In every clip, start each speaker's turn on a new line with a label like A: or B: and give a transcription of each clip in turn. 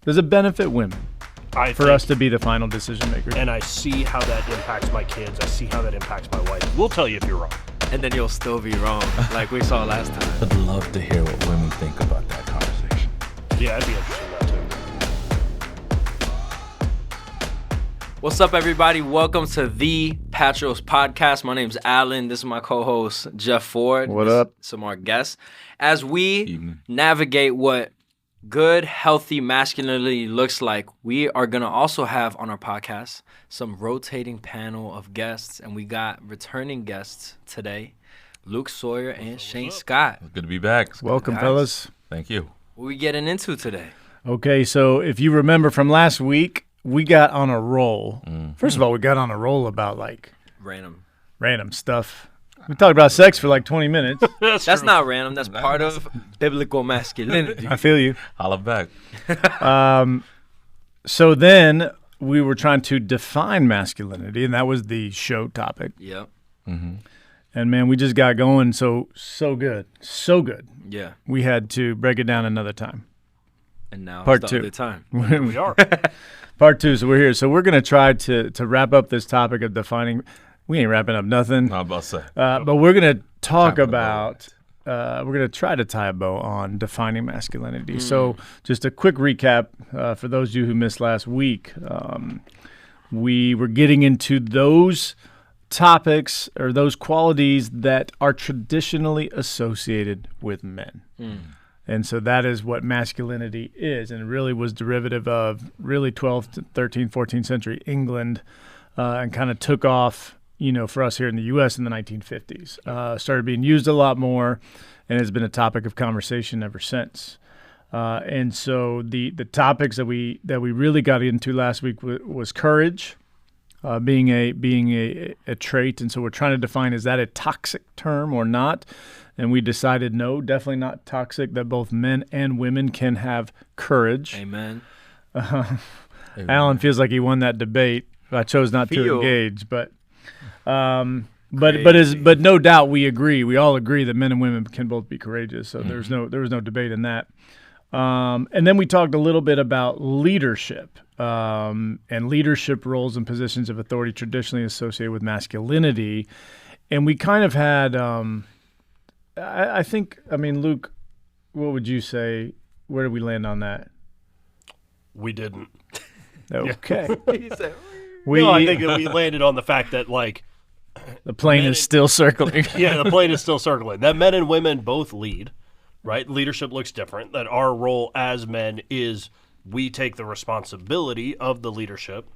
A: Does it benefit women for us to be the final decision maker?
B: And I see how that impacts my kids. I see how that impacts my wife. We'll tell you if you're wrong.
C: And then you'll still be wrong, like we saw last time.
D: I'd love to hear what women think about that conversation.
B: Yeah, I'd be interested in that too.
C: What's up, everybody? Welcome to the Patros Podcast. My name's Allan. This is my co-host, Jeff Ford.
A: What up?
C: Some of our guests. As we navigate what good, healthy masculinity looks like, we are going to also have on our podcast some rotating panel of guests, and we got returning guests today, Luke Sawyer and Shane Scott.
D: Good to be back.
A: Welcome, fellas.
D: Thank you.
C: What are we getting into today?
A: Okay, so if you remember from last week, we got on a roll. First of all, we got on a roll about like random stuff. We talked about sex for like 20 minutes.
C: That's not random. That's part of biblical masculinity.
A: I feel you.
D: Holla back.
A: So then we were trying to define masculinity, and that was the show topic.
C: Yep.
A: And man, we just got going so good. So good.
C: Yeah.
A: We had to break it down another time.
C: And now
A: Part
C: it's the
A: two.
C: other time.
B: We are.
A: Part two, so we're here. So we're going to try to wrap up this topic of defining. We ain't wrapping up nothing.
D: I'm about to say.
A: But we're going to talk about, we're going to try to tie a bow on defining masculinity. So just a quick recap for those of you who missed last week. We were getting into those topics or those qualities that are traditionally associated with men. And so that is what masculinity is, and really was derivative of really 12th, 13th, 14th century England, and kind of took off, for us here in the U.S. in the 1950s. Started being used a lot more, and has been a topic of conversation ever since. And so the topics that we really got into last week was courage, being a trait, and so we're trying to define, is that a toxic term or not? And we decided no, definitely not toxic, that both men and women can have courage.
C: Amen.
A: Allan feels like he won that debate. I chose not to engage, but no doubt we agree. We all agree that men and women can both be courageous. So there was no debate in that. And then we talked a little bit about leadership and leadership roles and positions of authority traditionally associated with masculinity. And we kind of had, I think, Luke, what would you say? Where did we land on that?
B: We didn't.
A: Okay.
C: He said,
B: I think that we landed on the fact that, like,
A: the plane is still circling.
B: Yeah, the plane is still circling. That men and women both lead, right? Leadership looks different. That our role as men is we take the responsibility of the leadership,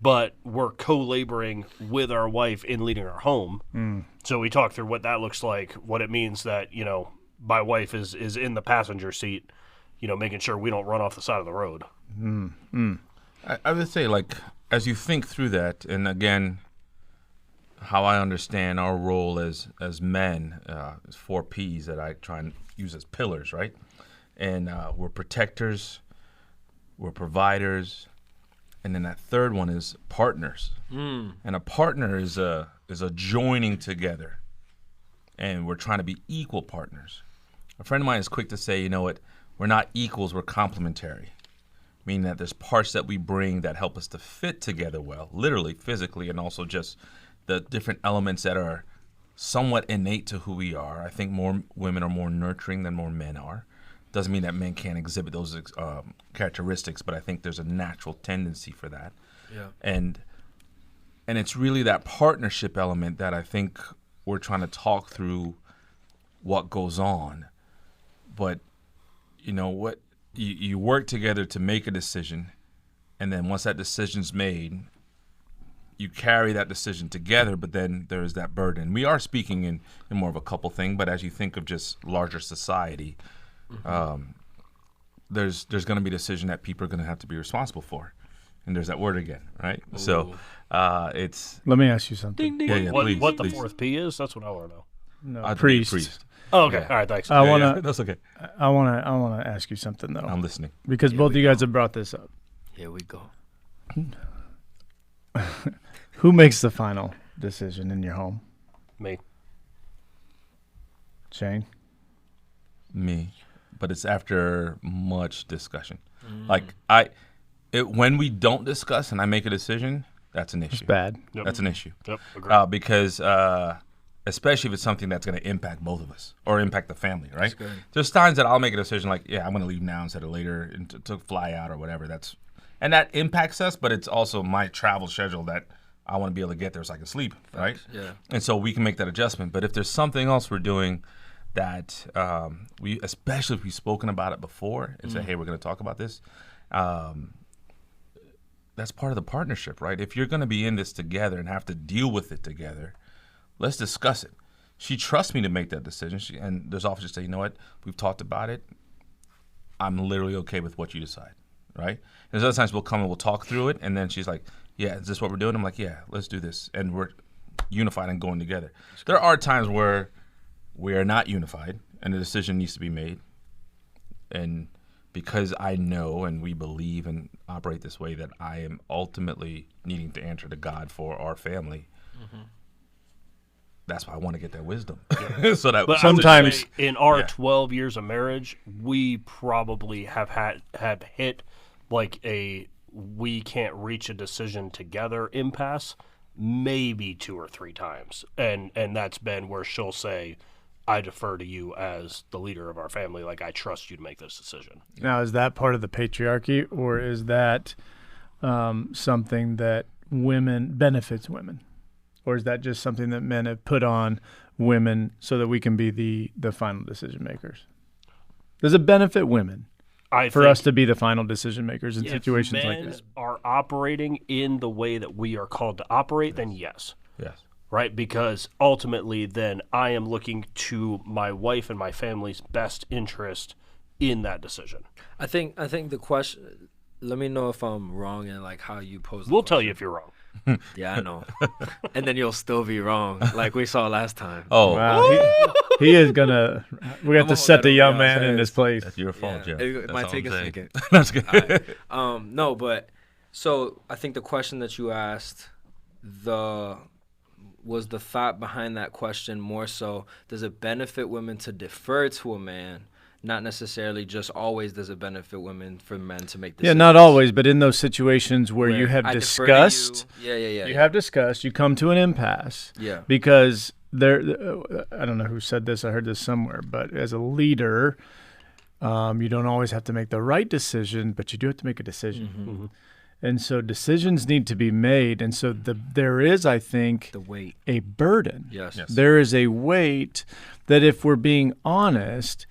B: but we're co-laboring with our wife in leading our home. So we talked through what that looks like, what it means that, my wife is in the passenger seat, making sure we don't run off the side of the road.
D: I would say, like, as you think through that, and again, how I understand our role as men is 4 Ps that I try and use as pillars, right? And we're protectors, we're providers, and then that third one is partners. And a partner is a joining together, and we're trying to be equal partners. A friend of mine is quick to say, we're not equals, we're complementary. Meaning that there's parts that we bring that help us to fit together well, literally, physically, and also just the different elements that are somewhat innate to who we are. I think more women are more nurturing than more men are. Doesn't mean that men can't exhibit those characteristics, but I think there's a natural tendency for that.
C: Yeah.
D: And it's really that partnership element that I think we're trying to talk through what goes on. But what you work together to make a decision, and then once that decision's made, you carry that decision together, but then there's that burden. We are speaking in more of a couple thing, but as you think of just larger society, there's going to be a decision that people are going to have to be responsible for. And there's that word again, right? Ooh. So it's...
A: Let me ask you something.
C: Ding, ding.
D: Yeah,
B: what
D: please,
B: the
D: please.
B: 4th P is? That's what I want to know.
A: No, priest.
B: Oh, okay.
D: Yeah.
B: All right, thanks.
D: That's okay.
A: I want to ask you something, though.
D: I'm listening.
A: Because both of you guys have brought this up.
C: Here we go.
A: Who makes the final decision in your home?
B: Me.
A: Shane?
D: Me. But it's after much discussion. Like when we don't discuss and I make a decision, that's an issue.
A: It's bad.
B: Yep.
D: That's an issue.
B: Yep, agreed.
D: Because especially if it's something that's going to impact both of us or impact the family, right?
C: That's good.
D: There's times that I'll make a decision like, yeah, I'm going to leave now instead of later and to fly out or whatever. And that impacts us, but it's also my travel schedule that I want to be able to get there so I can sleep, right?
C: Yeah.
D: And so we can make that adjustment. But if there's something else we're doing that especially if we've spoken about it before and say, hey, we're going to talk about this, that's part of the partnership, right? If you're going to be in this together and have to deal with it together, let's discuss it. She trusts me to make that decision. And there's often just say, you know what, we've talked about it. I'm literally okay with what you decide, right? And there's other times we'll come and we'll talk through it, and then she's like, yeah, is this what we're doing? I'm like, yeah, let's do this. And we're unified and going together. There are times where we are not unified and a decision needs to be made. And because I know and we believe and operate this way that I am ultimately needing to answer to God for our family, that's why I want to get that wisdom.
B: Yeah.
D: So that
B: but
A: sometimes
B: in our 12 years of marriage, we probably have hit like we can't reach a decision together impasse maybe 2 or 3 times. And that's been where she'll say, I defer to you as the leader of our family. Like, I trust you to make this decision.
A: Now, is that part of the patriarchy, or is that something that benefits women? Or is that just something that men have put on women so that we can be the final decision makers? Does it benefit women for us to be the final decision makers in situations like
B: men
A: that?
B: are operating in the way that we are called to operate, then yes.
D: Yes.
B: Right? Because ultimately then I am looking to my wife and my family's best interest in that decision.
C: I think the question, let me know if I'm wrong in like how you pose the
B: We'll
C: question.
B: tell you if you're wrong.
C: Yeah, I know. And then you'll still be wrong, like we saw last time.
D: Oh,
A: Wow, he is gonna. We have to set the young man in his place.
D: that's your fault, Jeff.
C: It might
D: That's
C: take
D: all
C: a
D: I'm saying.
C: second.
D: That's good.
C: All right. No, but so I think the question that you asked, was the thought behind that question more so, does it benefit women to defer to a man? Not necessarily just always does it benefit women for men to make decisions.
A: Yeah, not always, but in those situations where you have
C: I defer to
A: discussed,
C: you. Yeah.
A: you have discussed, you come to an impasse.
C: Yeah.
A: Because I don't know who said this, I heard this somewhere, but as a leader, you don't always have to make the right decision, but you do have to make a decision.
B: Mm-hmm.
A: And so decisions need to be made. And so there is, I think,
C: The weight.
A: a burden.
C: Yes.
A: There is a weight that if we're being honest,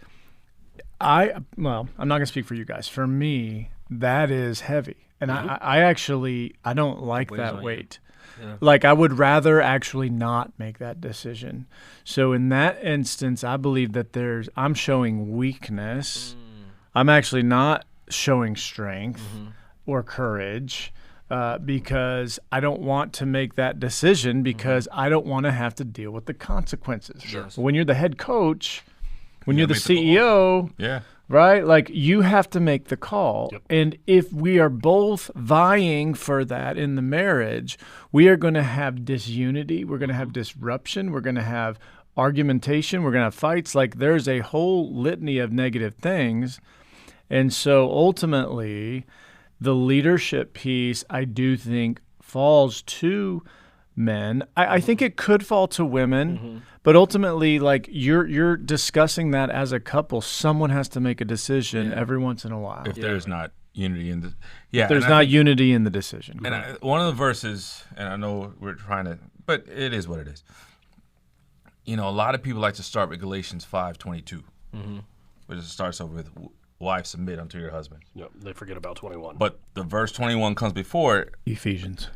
A: I'm not going to speak for you guys. For me, that is heavy. And I don't like
C: Weighs
A: that
C: on you.
A: weight.
C: Yeah.
A: Like, I would rather actually not make that decision. So in that instance, I believe that I'm showing weakness. I'm actually not showing strength or courage because I don't want to make that decision because I don't want to have to deal with the consequences.
C: Sure.
A: When you're the head coach, when you're the
D: make the
A: CEO,
D: Yeah.
A: right? Like, you have to make the call.
B: Yep.
A: And if we are both vying for that in the marriage, we are going to have disunity. We're going to have disruption. We're going to have argumentation. We're going to have fights. Like, there's a whole litany of negative things. And so ultimately, the leadership piece, I do think, falls to men. I think it could fall to women, but ultimately, like, you're discussing that as a couple. Someone has to make a decision every once in a while.
D: If there's not unity in the
A: There's not unity in the decision.
D: And one of the verses, and I know we're trying to, but it is what it is. You know, a lot of people like to start with Galatians 5:22, which starts over with wives submit unto your husband.
B: Yep, they forget about 21.
D: But the verse 21 comes before it.
A: Ephesians.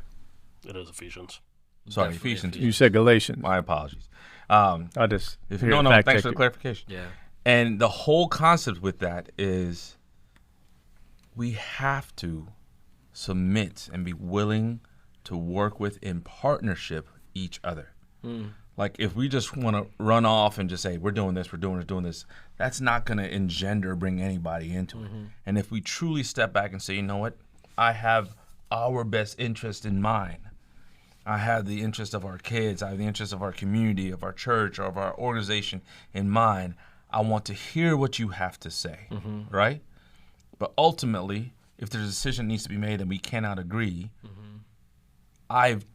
B: It is Ephesians.
D: Sorry,
C: Definitely
D: Ephesians.
A: You said Galatians.
D: My apologies.
A: I just
D: No, thanks for the clarification.
C: Yeah.
D: And the whole concept with that is we have to submit and be willing to work with in partnership each other. Like, if we just want to run off and just say, we're doing this, we're doing this, that's not going to bring anybody into it. And if we truly step back and say, you know what, I have our best interest in mind. I have the interest of our kids. I have the interest of our community, of our church, or of our organization in mind. I want to hear what you have to say, right? But ultimately, if there's a decision that needs to be made and we cannot agree, I've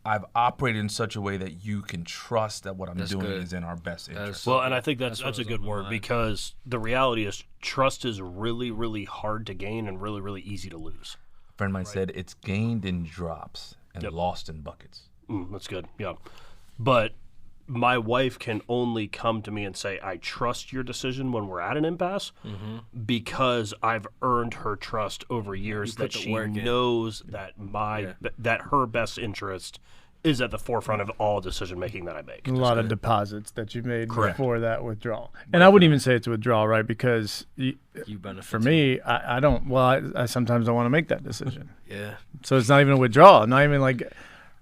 D: operated in such a way that you can trust that what I'm doing is in our best interest.
B: Well, and I think that's a good word, because the reality is trust is really, really hard to gain and really, really easy to lose.
D: A friend of mine said it's gained in drops and lost in buckets.
B: That's good, yeah. But my wife can only come to me and say, I trust your decision when we're at an impasse, because I've earned her trust over years that she knows that that her best interest is at the forefront of all decision making that I make.
A: A lot of deposits that you made before that withdrawal. And I wouldn't even say it's a withdrawal, right? Because you benefit. For me, I don't, I sometimes don't want to make that decision.
C: Yeah.
A: So it's not even a withdrawal. Not even like,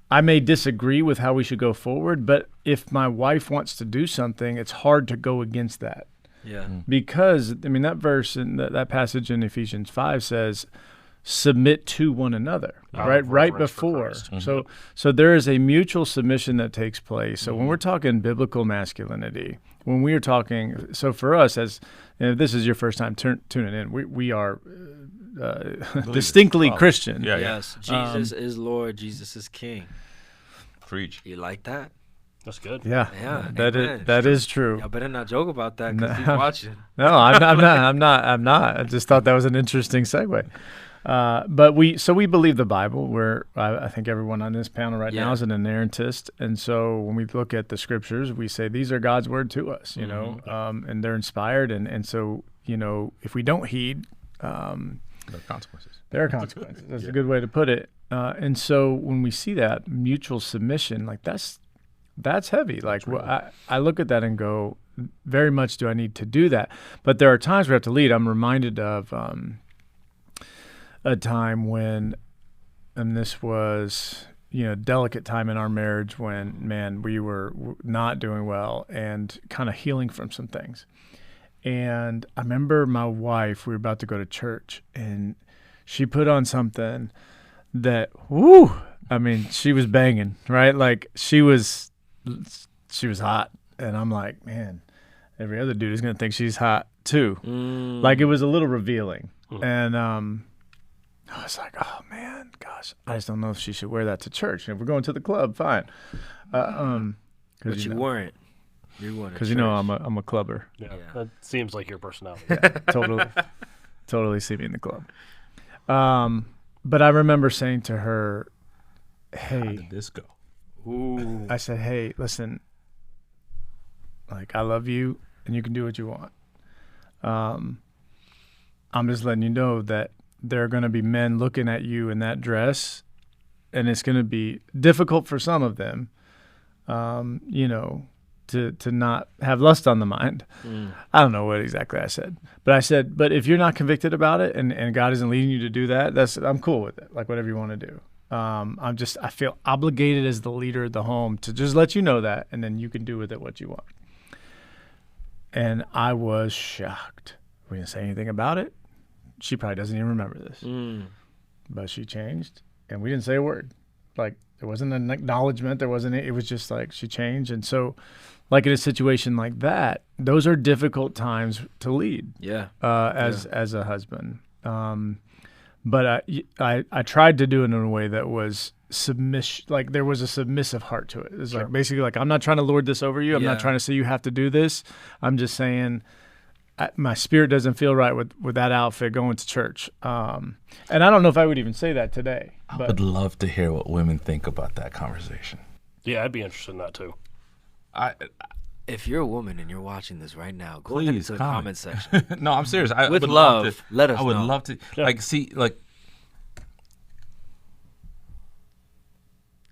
A: I may disagree with how we should go forward, but if my wife wants to do something, it's hard to go against that.
C: Yeah.
A: Because, I mean, that verse in that passage in Ephesians 5 says, submit to one another, right before. So there is a mutual submission that takes place. So when we're talking biblical masculinity, when we are talking, so for us, as if this is your first time tuning in, we are distinctly Christian.
C: Yes, Jesus is Lord, Jesus is King.
D: Preach.
C: You like that?
B: That's good.
A: Yeah, that is true.
C: Y'all better not joke about that, because he's watching.
A: No, I'm not. I just thought that was an interesting segue. But we believe the Bible. I think everyone on this panel right now is an inerrantist, and so when we look at the scriptures, we say these are God's word to us, and they're inspired, and so if we don't heed,
D: there are consequences.
A: There are consequences. That's a good way to put it. And so when we see that mutual submission, like that's heavy. Like I look at that and go, very much do I need to do that? But there are times we have to lead. I'm reminded of a time when, and this was, delicate time in our marriage when, man, we were not doing well and kind of healing from some things. And I remember my wife, we were about to go to church, and she put on something that, she was banging, right? Like she was hot. And I'm like, man, every other dude is going to think she's hot too. Like it was a little revealing. And I was like, oh man, gosh, I just don't know if she should wear that to church. If we're going to the club, fine.
C: But you weren't. You weren't.
A: Because I'm a clubber.
B: Yeah, that seems like your personality.
A: Totally see me in the club. But I remember saying to her, "Hey,
D: how did this go?"
A: Ooh. I said, "Hey, listen, like I love you, and you can do what you want. I'm just letting you know that there are going to be men looking at you in that dress, and it's going to be difficult for some of them, to not have lust on the mind." I don't know what exactly I said, but I said, but if you're not convicted about it and God isn't leading you to do that, I'm cool with it. Like whatever you want to do. I feel obligated as the leader of the home to just let you know that, and then you can do with it what you want. And I was shocked. We didn't say anything about it. She probably doesn't even remember this, but she changed, and we didn't say a word. Like there wasn't an acknowledgement. It was just like she changed. And so like in a situation like that, those are difficult times to lead.
C: Yeah.
A: As a husband. But I tried to do it in a way that was submission. Like there was a submissive heart to it. It's like basically like, I'm not trying to lord this over you. I'm not trying to say you have to do this. I'm just saying my spirit doesn't feel right with that outfit going to church. And I don't know if I would even say that today.
D: I would love to hear what women think about that conversation.
B: Yeah, I'd be interested in that too.
C: If you're a woman and you're watching this right now, go ahead into the comment section.
D: No, I'm serious.
C: With love, let us know.
D: I would love to.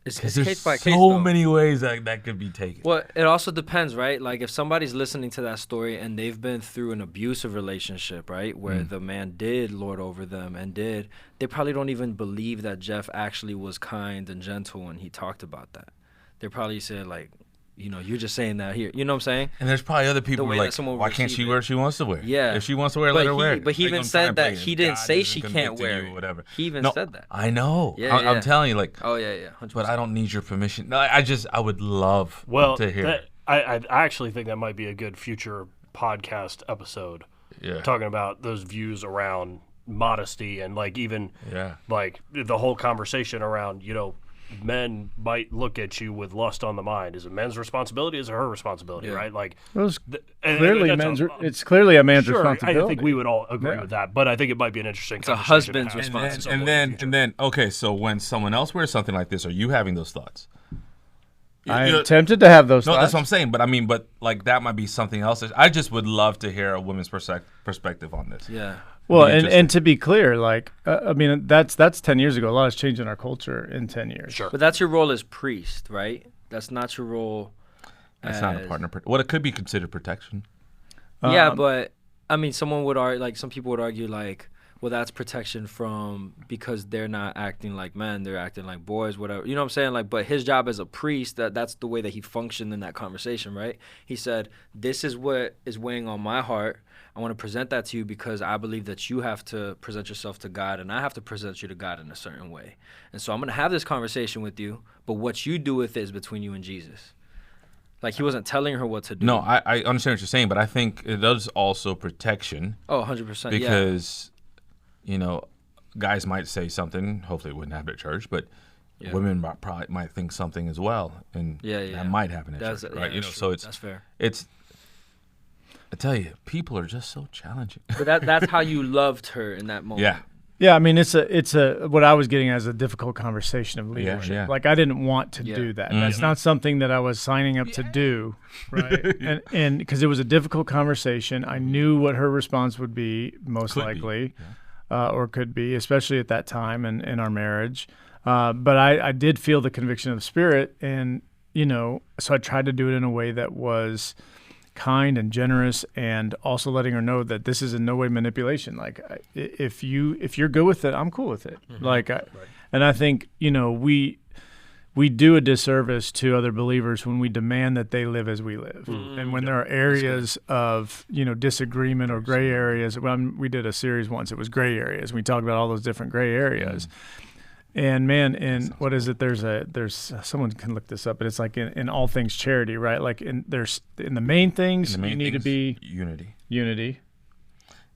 C: It's case by case.
D: So many ways that could be taken.
C: Well, it also depends, right? Like if somebody's listening to that story and they've been through an abusive relationship, right, where the man did lord over them they probably don't even believe that Jeff actually was kind and gentle when he talked about that. They probably said like, you're just saying that here. You know what I'm saying?
D: And there's probably other people who are like, why can't she wear what she wants to wear?
C: Yeah.
D: If she wants to wear, let her wear it.
C: But he even said that he didn't say she can't wear it.
D: Whatever.
C: He even said that.
D: I know.
C: Yeah,
D: I'm telling you, like.
C: Oh, yeah. 100%.
D: But I don't need your permission. No, I would love to hear it.
B: I actually think that might be a good future podcast episode.
D: Yeah.
B: Talking about those views around modesty and like even like the whole conversation around, you know, men might look at you with lust on the mind. Is it men's responsibility? Is it her responsibility? Right? Like,
A: it's clearly it's clearly a man's responsibility.
B: I think we would all agree with that, but I think it might be an interesting.
C: It's a husband's responsibility.
D: And then, okay, so when someone else wears something like this, are you having those thoughts?
A: I'm tempted to have those thoughts.
D: No, that's what I'm saying. But I mean, like that might be something else. I just would love to hear a woman's perspective on this.
C: Yeah.
A: Well, and to be clear, like, I mean, that's 10 years ago. A lot has changed in our culture in 10 years.
B: Sure.
C: But that's your role as priest, right? That's not your role.
D: That's not a partner. Well, it could be considered protection.
C: Yeah, but I mean, someone would argue, like, some people would argue, like, well, that's protection from because they're not acting like men, they're acting like boys, whatever. You know what I'm saying? Like, but his job as a priest, that's the way that he functioned in that conversation, right? He said, "This is what is weighing on my heart. I want to present that to you because I believe that you have to present yourself to God, and I have to present you to God in a certain way. And so I'm going to have this conversation with you, but what you do with it is between you and Jesus." Like, he wasn't telling her what to do.
D: No, I understand what you're saying, but I think it is also protection.
C: Oh, 100%.
D: Because, you know, guys might say something. Hopefully it wouldn't happen at church, but women probably might think something as well. And that might happen at church, right? You know, so
C: that's fair.
D: I tell you, people are just so challenging.
C: But that's how you loved her in that moment.
A: Yeah, I mean, it's a what I was getting as a difficult conversation of leadership.
D: Yeah.
A: Like, I didn't want to do that. Mm-hmm. That's not something that I was signing up to do, right? and because it was a difficult conversation, I knew what her response would be, most likely, or could be, especially at that time in our marriage. But I did feel the conviction of the Spirit, and, you know, so I tried to do it in a way that was kind and generous, and also letting her know that this is in no way manipulation. Like, if you're good with it, I'm cool with it. Mm-hmm. Like, and I think, you know, we do a disservice to other believers when we demand that they live as we live. Mm-hmm. And when there are areas of, you know, disagreement or gray areas. We did a series once, it was gray areas. We talked about all those different gray areas. And man, in what is it? There's someone can look this up, but it's like in all things charity, right? Like in the main things, you need to be unity.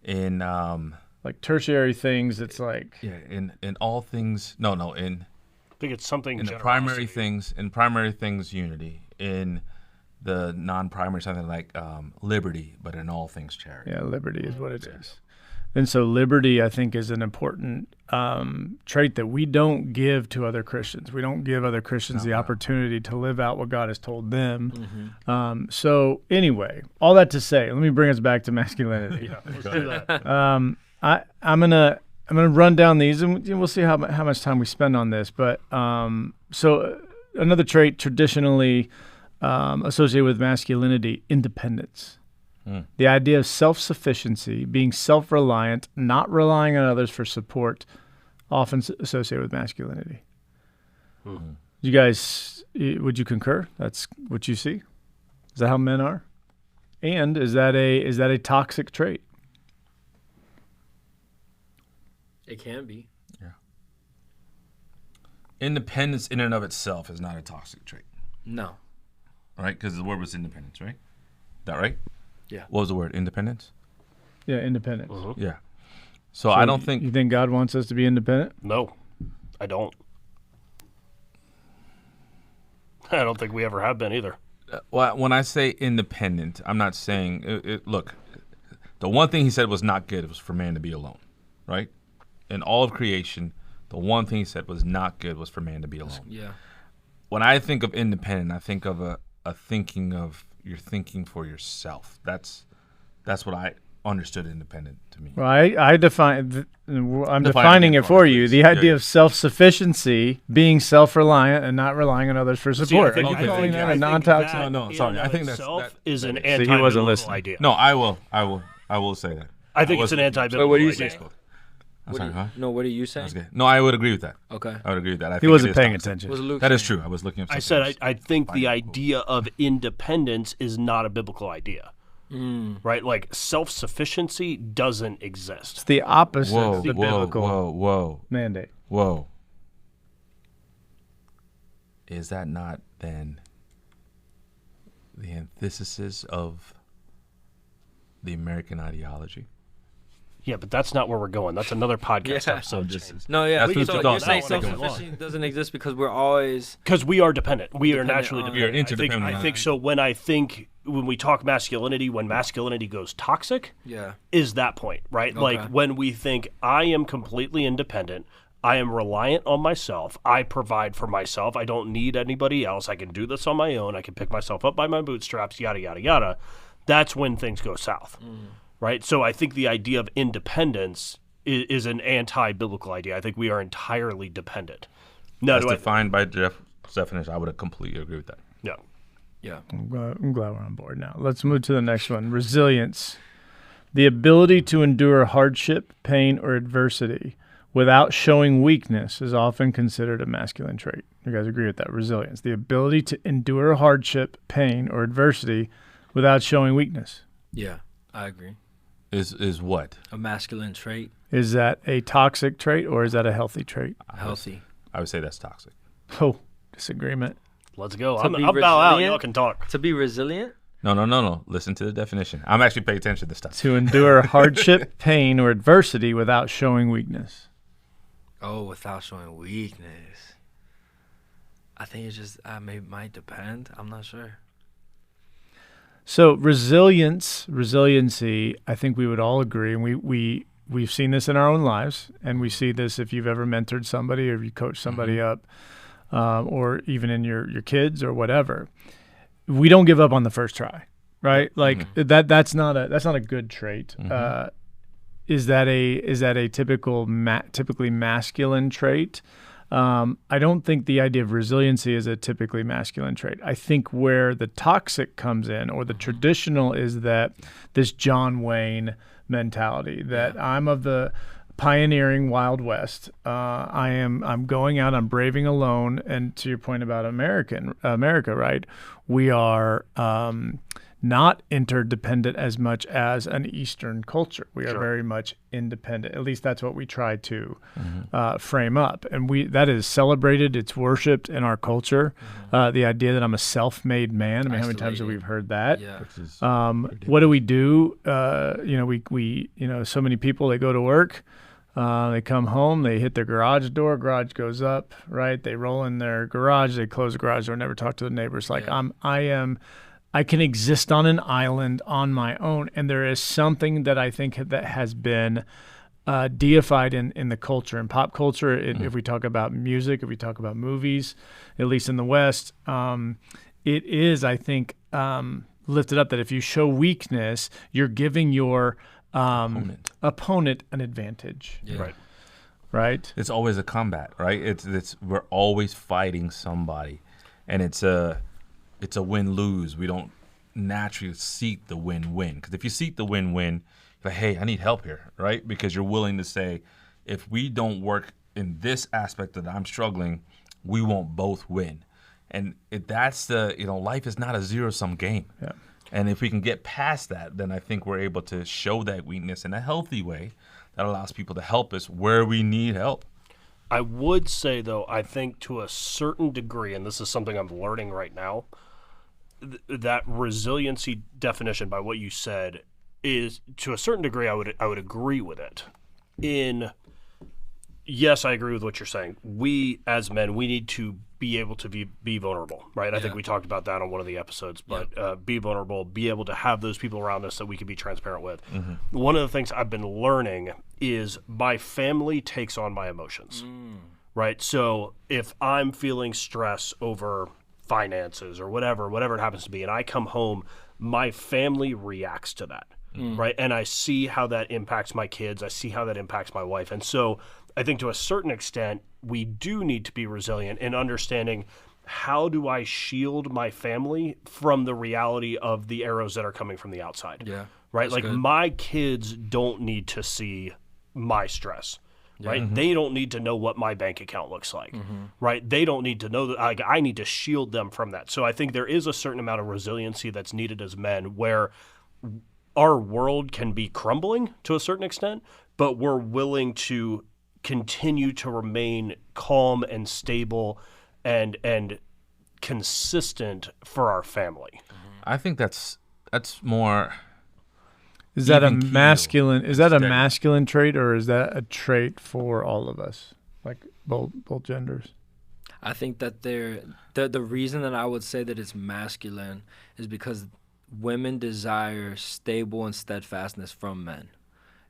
A: In like tertiary things, it's like
D: in all things. No. I
B: think it's something
D: in the primary things. In primary things, unity. In the non-primary, something like liberty, but in all things, charity.
A: Yeah, liberty is what it is. And so liberty, I think, is an important trait that we don't give to other Christians. We don't give other Christians the opportunity to live out what God has told them. Mm-hmm. So anyway, all that to say, let me bring us back to masculinity.
B: Let's do that.
A: I'm gonna run down these, and we'll see how much time we spend on this. But so another trait traditionally associated with masculinity: independence. The idea of self-sufficiency, being self-reliant, not relying on others for support, often associated with masculinity. Mm-hmm. You guys, would you concur? That's what you see? Is that how men are? And is that a toxic trait?
C: It can be.
D: Yeah. Independence in and of itself is not a toxic trait.
C: No.
D: Right? Because the word was independence, right? Is that right?
C: Yeah.
D: What was the word? Independence?
A: Yeah, independence.
B: Mm-hmm.
D: Yeah. So I don't think...
A: You think God wants us to be independent?
B: No, I don't. I don't think we ever have been either.
D: Well, when I say independent, I'm not saying... Look, the one thing he said was not good was for man to be alone, right? In all of creation, the one thing he said was not good was for man to be alone.
C: Yeah.
D: When I think of independent, I think of a thinking of... You're thinking for yourself. That's what I understood independent to me.
A: Well, I'm defining it for you. The idea of self-sufficiency, being self-reliant, and not relying on others for support.
B: See, I think
A: a non-toxic.
D: I think that
B: is an
A: anti-biblical
B: idea.
D: No, I will say that.
B: I think it's an anti-biblical
C: what do you
B: idea.
C: say?
D: I'm sorry, huh?
C: No, what are you saying?
D: Okay. No, I would agree with that.
C: Okay.
D: I would agree with that.
A: He wasn't paying attention.
D: That is true. I was looking up.
B: I said I think the idea of independence is not a biblical idea. Right? Like self-sufficiency doesn't exist.
A: It's the opposite
D: Whoa,
A: of the biblical mandate.
D: Whoa. Is that not then the antithesis of the American ideology?
B: Yeah, but that's not where we're going. That's another podcast
C: Yeah.
B: episode.
C: No, yeah.
D: That's
C: So
D: what
C: you're saying
B: that one.
C: self-sufficiency doesn't exist because we're always
B: Because we are dependent. We are
C: Dependent
B: naturally
C: on-
B: dependent.
D: You're interdependent.
B: I think so. When we talk masculinity, when masculinity goes toxic,
C: yeah.
B: is that point, right? Like when we think I am completely independent, I am reliant on myself, I provide for myself, I don't need anybody else, I can do this on my own, I can pick myself up by my bootstraps, yada, yada, yada. That's when things go south, right? So I think the idea of independence is an anti-biblical idea. I think we are entirely dependent. No,
D: As defined by Jeff's definition, I would completely agree with that.
B: yeah.
C: Yeah.
A: I'm glad we're on board now. Let's move to the next one. Resilience. The ability to endure hardship, pain, or adversity without showing weakness is often considered a masculine trait. You guys agree with that? Resilience. The ability to endure hardship, pain, or adversity without showing weakness.
C: Yeah, I agree.
D: Is what?
C: A masculine trait,
A: Is that a toxic trait or is that a healthy trait?
C: healthy.
D: I would say that's toxic.
A: Oh, disagreement.
B: Let's go.
C: To
B: I'm
C: be
B: bow out.
C: resilient?
B: Y'all can talk.
C: To be resilient?
D: No. Listen to the definition. I'm actually paying attention to this stuff.
A: To endure hardship, pain, or adversity without showing weakness.
C: Oh, without showing weakness. I think it's just might depend. I'm not sure.
A: So resiliency, I think we would all agree, and we've seen this in our own lives, and we see this if you've ever mentored somebody or if you coach somebody up, or even in your kids or whatever. We don't give up on the first try, right? Like that's not a good trait. Is that a typically masculine trait? I don't think the idea of resiliency is a typically masculine trait. I think where the toxic comes in, or the traditional, is that this John Wayne mentality that I'm of the pioneering Wild West. I'm going out, I'm braving alone. And to your point about America, right? We are not interdependent as much as an Eastern culture. We are very much independent. At least that's what we try to frame up. And that is celebrated. It's worshipped in our culture. The idea that I'm a self-made man. I mean, how many times have we heard that?
C: Yeah.
A: What do? We so many people, they go to work. They come home, they hit their garage door, garage goes up, right? They roll in their garage, they close the garage door, never talk to the neighbors. Like I can exist on an island on my own. And there is something that I think that has been deified in the culture, in pop culture. If we talk about music, if we talk about movies, at least in the West, it is, I think, lifted up that if you show weakness, you're giving your opponent an advantage.
C: Yeah.
A: Right.
D: It's always a combat, right? It's we're always fighting somebody, and it's a win-lose. We don't naturally seek the win-win, because if you seek the win-win, you're like, hey, I need help here, right? Because you're willing to say, if we don't work in this aspect that I'm struggling, we won't both win. And that's life is not a zero-sum game.
A: Yeah.
D: And if we can get past that, then I think we're able to show that weakness in a healthy way that allows people to help us where we need help.
B: I would say, though, I think to a certain degree, and this is something I'm learning right now, that resiliency definition by what you said is, to a certain degree, I would agree with it. Yes, I agree with what you're saying. We, as men, we need to be able to be vulnerable, right? I think we talked about that on one of the episodes, but be vulnerable, be able to have those people around us that we can be transparent with. One of the things I've been learning is my family takes on my emotions, right? So if I'm feeling stress over finances or whatever it happens to be, and I come home, my family reacts to that, right? And I see how that impacts my kids. I see how that impacts my wife. And so I think to a certain extent, we do need to be resilient in understanding, how do I shield my family from the reality of the arrows that are coming from the outside?
C: Yeah.
B: Right?
C: That's
B: Like
C: good.
B: my kids don't need to see my stress. Right? They don't need to know what my bank account looks like. Right? They don't need to know that. I need to shield them from that. So I think there is a certain amount of resiliency that's needed as men, where our world can be crumbling to a certain extent, but we're willing to continue to remain calm and stable and consistent for our family.
D: I think that's more
A: Is that a
D: even keel
A: masculine? Is
D: and
A: that a
D: steady.
A: masculine trait, or is that a trait for all of us, like both genders?
C: I think that the reason that I would say that it's masculine is because women desire stable and steadfastness from men,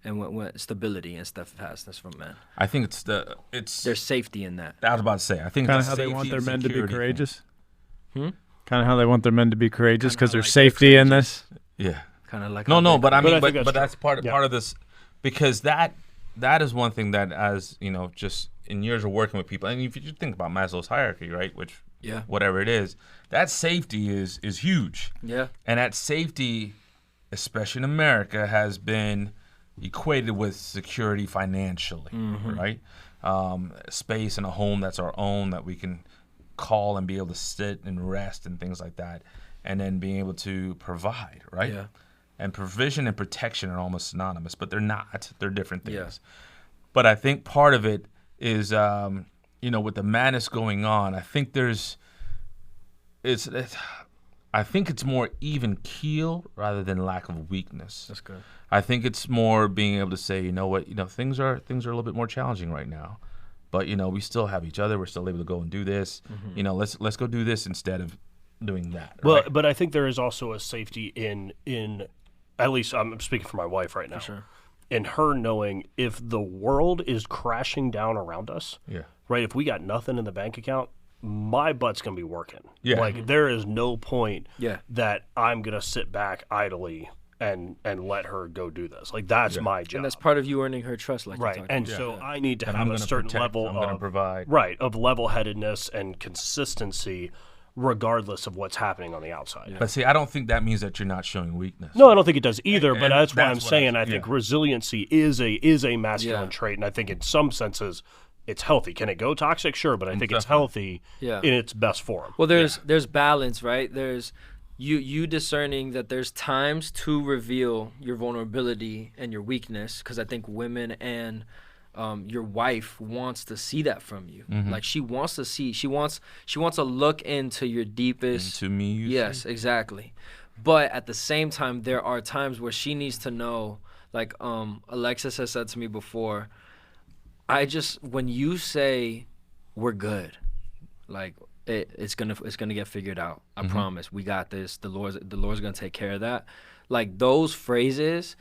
C: and when stability and steadfastness from men.
D: I think it's
C: There's safety in that.
D: I was about to say. I think
A: Kind
D: it's
A: of how they
D: safety
A: want their
D: and
A: men to be
D: security thing.
A: courageous.
C: Hmm?
A: Kind of how they want their men to be courageous
C: Kinda
A: because
C: how,
A: there's
C: like, they're
A: safety in this.
D: Yeah.
C: Kind of like
D: No, but I mean,
B: But I think
D: but
B: that's
D: that's part of this, because that is one thing that, as you know, just in years of working with people, and if you think about Maslow's hierarchy, right, which whatever it is, that safety is huge.
C: Yeah.
D: And that safety, especially in America, has been equated with security financially, right? Space and a home that's our own, that we can call and be able to sit and rest and things like that, and then being able to provide, right?
C: Yeah.
D: And provision and protection are almost synonymous, but they're not. They're different things.
C: Yeah.
D: But I think part of it is, with the madness going on, I think I think it's more even keel rather than lack of weakness.
C: That's good.
D: I think it's more being able to say, you know what, things are a little bit more challenging right now, but we still have each other. We're still able to go and do this. Let's go do this instead of doing that.
B: Well,
D: right?
B: but I think there is also a safety in at least I'm speaking for my wife right now.
C: For sure.
B: In her knowing if the world is crashing down around us, right? If we got nothing in the bank account, my butt's gonna be working.
D: Yeah.
B: Like there is no point
C: Yeah.
B: that I'm gonna sit back idly and let her go do this. Like that's my job.
C: And that's part of you earning her trust, like
B: right.
C: you talked
B: And
C: about.
B: so I need to
D: And
B: have
D: I'm
B: a
D: gonna
B: certain
D: protect,
B: level
D: I'm gonna
B: of
D: provide.
B: right of level-headedness and consistency, regardless of what's happening on the outside.
D: But see, I don't think that means that you're not showing weakness.
B: No, I don't think it does either. But
D: And
B: that's why I'm
D: that's what
B: saying
D: I-
B: I think
D: yeah.
B: resiliency is a masculine
C: Yeah.
B: trait, and I think in some senses it's healthy. Can it go toxic? Sure, but I think it's
D: Definitely.
B: healthy
C: Yeah.
B: in its best form.
C: Well, there's balance, right? There's you discerning that there's times to reveal your vulnerability and your weakness, because I think women and your wife wants to see that from you. Like she wants to see, she wants to look into your deepest.
D: To me,
C: Yes, exactly. But at the same time, there are times where she needs to know, like Alexis has said to me before, when you say we're good, like it's gonna get figured out. I promise. We got this. The Lord's gonna take care of that. Like those phrases,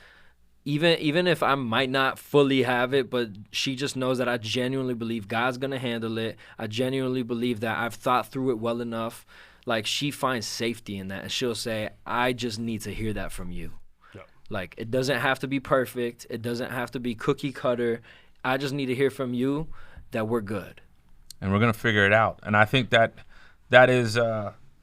C: even if I might not fully have it, but she just knows that I genuinely believe God's gonna handle it. I genuinely believe that I've thought through it well enough. Like she finds safety in that, and she'll say, "I just need to hear that from you."
B: Yeah.
C: Like it doesn't have to be perfect. It doesn't have to be cookie cutter. I just need to hear from you that we're good.
D: and we're gonna figure it out. And I think that is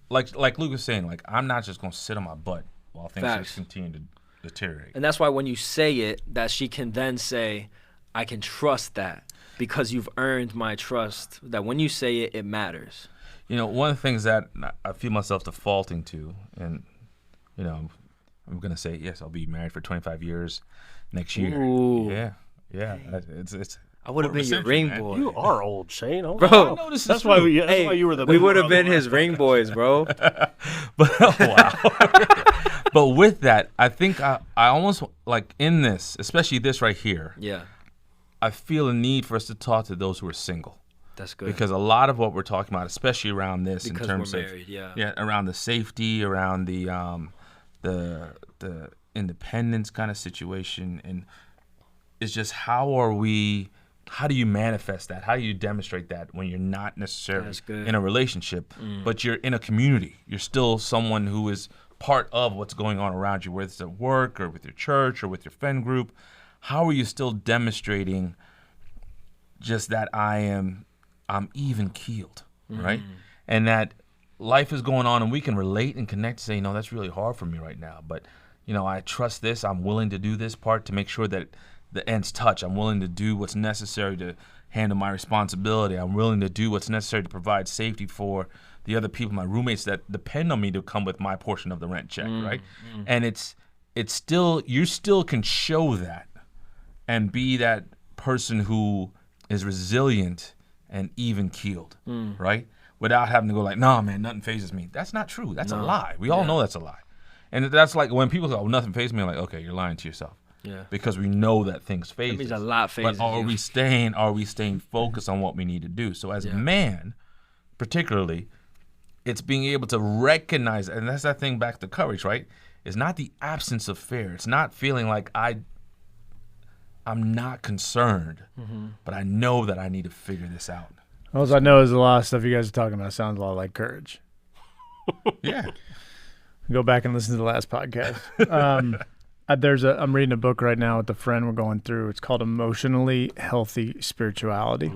D: like Luke was saying. Like I'm not just gonna sit on my butt while things
C: Facts.
D: just continue to deteriorate.
C: And that's why when you say it, that she can then say, I can trust that because you've earned my trust, that when you say it, it matters.
D: One of the things that I feel myself defaulting to, and I'm gonna say yes, I'll be married for 25 years next year.
C: Ooh.
D: Yeah. It's.
C: I would have been your
D: Reception,
C: ring
D: man.
C: boy.
B: You are old, Shane. Oh,
C: Bro.
B: wow.
D: No, this is
B: That's
D: true.
B: why you were the.
C: We would have been his ring boys, bro.
D: But wow. But with that, I think I almost like in this, especially this right here,
C: Yeah,
D: I feel a need for us to talk to those who are single.
C: that's good.
D: Because a lot of what we're talking about, especially around this,
C: Because
D: in terms
C: we're married,
D: of around the safety, around the independence kind of situation, and it's just how do you manifest that? How do you demonstrate that when you're not necessarily
C: That's good.
D: in a relationship, but you're in a community? You're still someone who is part of what's going on around you, whether it's at work or with your church or with your friend group. How are you still demonstrating just that I'm even keeled, right? And that life is going on and we can relate and connect, say, that's really hard for me right now, but I trust this. I'm willing to do this part to make sure that the ends touch. I'm willing to do what's necessary to handle my responsibility. I'm willing to do what's necessary to provide safety for the other people, my roommates that depend on me to come with my portion of the rent check, right? And it's still, you still can show that and be that person who is resilient and even keeled, right? Without having to go like, nah, man, nothing phases me. That's not true. That's a lie. We all know that's a lie. And that's like when people say, "Oh, nothing fazed me." I'm like, okay, you're lying to yourself.
C: Yeah.
D: Because we know that things phase.
C: That means a lot phases.
D: But are we staying focused on what we need to do? So as a man, particularly, it's being able to recognize, and that's that thing back to courage, right? It's not the absence of fear. It's not feeling like I'm not concerned, but I know that I need to figure this out.
A: All I know is a lot of stuff you guys are talking about sounds a lot like courage.
D: Yeah.
A: Go back and listen to the last podcast. I'm reading a book right now with a friend we're going through. It's called Emotionally Healthy Spirituality.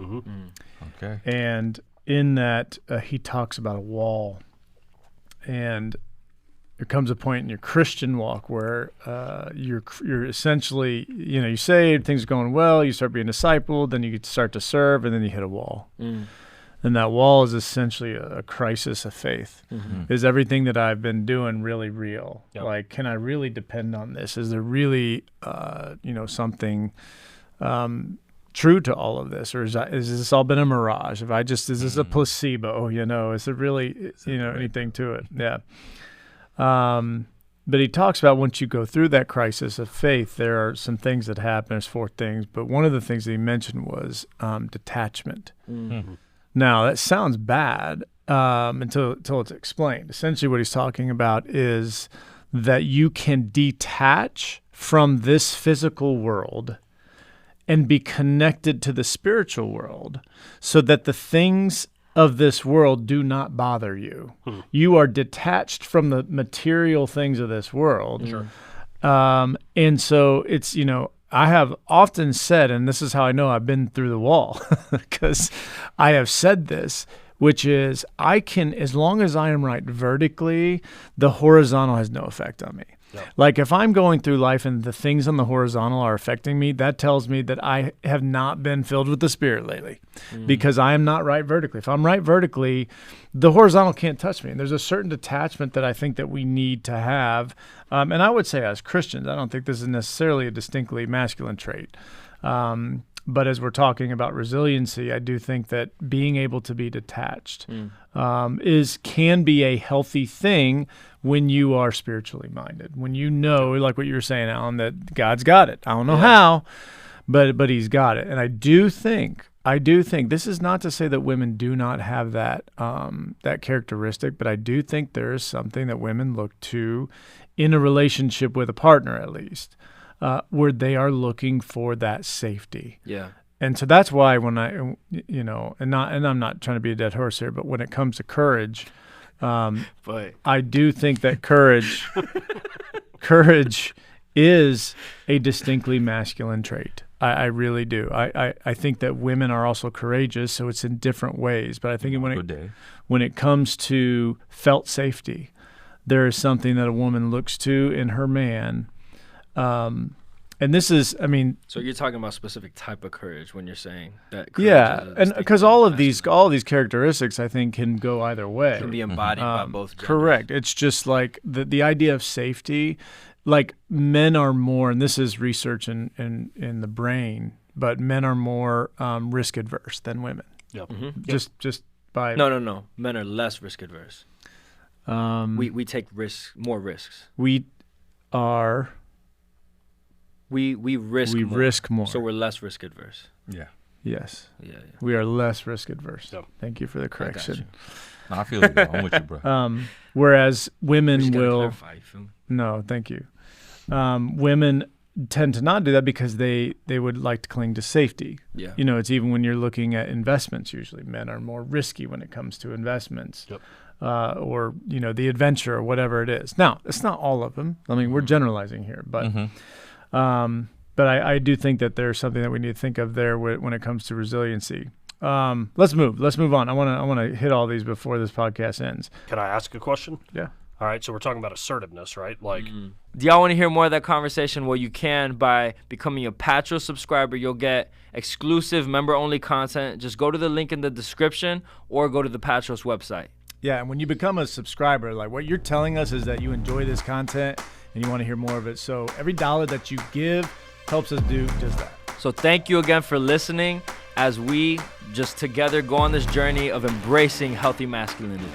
D: Okay.
A: And in that, he talks about a wall. And there comes a point in your Christian walk where you're essentially, you saved, things are going well, you start being discipled, then you start to serve, and then you hit a wall. And that wall is essentially a crisis of faith. Is everything that I've been doing really real?
B: Yep.
A: Like, can I really depend on this? Is there really, something true to all of this, or is this all been a mirage? Is this a placebo? Is there really, anything to it? Yeah. But he talks about once you go through that crisis of faith, there are some things that happen. There's 4 things, but one of the things that he mentioned was detachment. Now, that sounds bad until it's explained. Essentially, what he's talking about is that you can detach from this physical world and be connected to the spiritual world so that the things of this world do not bother you. You are detached from the material things of this world.
B: Sure.
A: And so it's, I have often said, and this is how I know I've been through the wall, because I have said this, which is I can, as long as I am right vertically, the horizontal has no effect on me.
B: Yep.
A: Like if I'm going through life and the things on the horizontal are affecting me, that tells me that I have not been filled with the Spirit lately because I am not right vertically. If I'm right vertically, the horizontal can't touch me. And there's a certain detachment that I think that we need to have. And I would say as Christians, I don't think this is necessarily a distinctly masculine trait. But as we're talking about resiliency, I do think that being able to be detached can be a healthy thing when you are spiritually minded. When you know, like what you were saying, Allan, that God's got it. I don't know how, but He's got it. And I do think this is not to say that women do not have that that characteristic, but I do think there is something that women look to in a relationship with a partner, at least. Where they are looking for that safety. Yeah. And so that's why when I, and I'm not trying to be a dead horse here, but when it comes to courage, I do think that courage is a distinctly masculine trait. I really do. I think that women are also courageous, so it's in different ways. But I think when it comes to felt safety, there is something that a woman looks to in her man. And this is,
C: so you're talking about specific type of courage when you're saying that.
A: And because all of these characteristics, I think, can go either way.
C: Can be embodied by both genders.
A: Correct. It's just like the idea of safety. Like men are more, and this is research in the brain, but men are more risk adverse than women. Yep. Just by
C: no. Men are less risk adverse. We take more risks.
A: We are.
C: We risk more. So we're less risk adverse.
D: Yeah.
A: Yes.
C: Yeah.
A: We are less risk adverse.
B: Yep.
A: Thank you for the correction.
D: I feel it. I'm with you, bro.
A: Whereas women will.
C: Clarify, you feel me?
A: No, thank you. Women tend to not do that because they would like to cling to safety.
C: Yeah.
A: It's even when you're looking at investments. Usually, men are more risky when it comes to investments.
B: Yep.
A: Or the adventure or whatever it is. Now, it's not all of them. We're generalizing here, but. But I do think that there's something that we need to think of there when it comes to resiliency. Let's move on. I want to hit all these before this podcast ends.
B: Can I ask a question?
A: Yeah.
B: All right. So we're talking about assertiveness, right? Like,
C: do y'all want to hear more of that conversation? Well, you can by becoming a Patros subscriber. You'll get exclusive member-only content. Just go to the link in the description or go to the Patros website.
A: Yeah, and when you become a subscriber, like what you're telling us is that you enjoy this content and you want to hear more of it. So every dollar that you give helps us do just that.
C: So thank you again for listening as we just together go on this journey of embracing healthy masculinity.